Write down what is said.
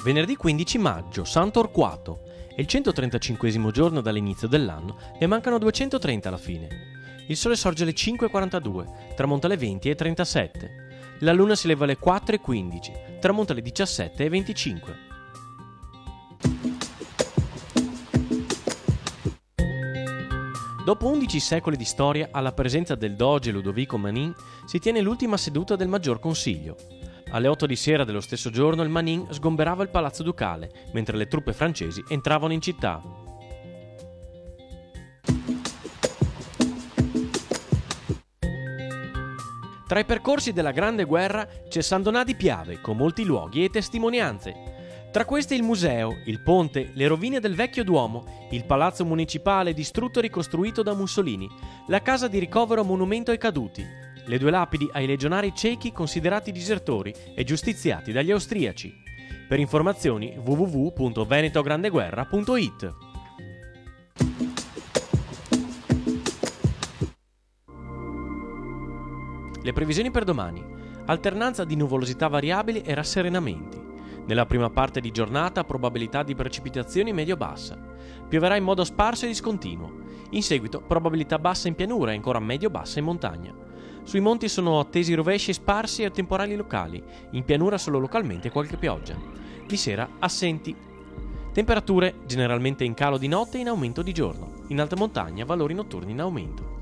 Venerdì 15 maggio, San Torquato. È il 135esimo giorno dall'inizio dell'anno e mancano 230 alla fine. Il sole sorge alle 5:42, tramonta alle 20:37. La luna si leva alle 4:15, tramonta alle 17:25. Dopo 11 secoli di storia, alla presenza del doge Ludovico Manin, si tiene l'ultima seduta del Maggior Consiglio. Alle 8 di sera dello stesso giorno il Manin sgomberava il palazzo ducale, mentre le truppe francesi entravano in città. Tra i percorsi della Grande Guerra c'è San Donà di Piave, con molti luoghi e testimonianze. Tra questi il museo, il ponte, le rovine del vecchio Duomo, il palazzo municipale distrutto e ricostruito da Mussolini, la casa di ricovero monumento ai caduti, le 2 lapidi ai legionari cechi considerati disertori e giustiziati dagli austriaci. Per informazioni www.venetograndeguerra.it. Le previsioni per domani: alternanza di nuvolosità variabili e rasserenamenti. Nella prima parte di giornata probabilità di precipitazioni medio-bassa. Pioverà in modo sparso e discontinuo. In seguito probabilità bassa in pianura e ancora medio-bassa in montagna. Sui monti sono attesi rovesci sparsi e temporali locali, in pianura solo localmente qualche pioggia. Di sera assenti. Temperature generalmente in calo di notte e in aumento di giorno. In alta montagna valori notturni in aumento.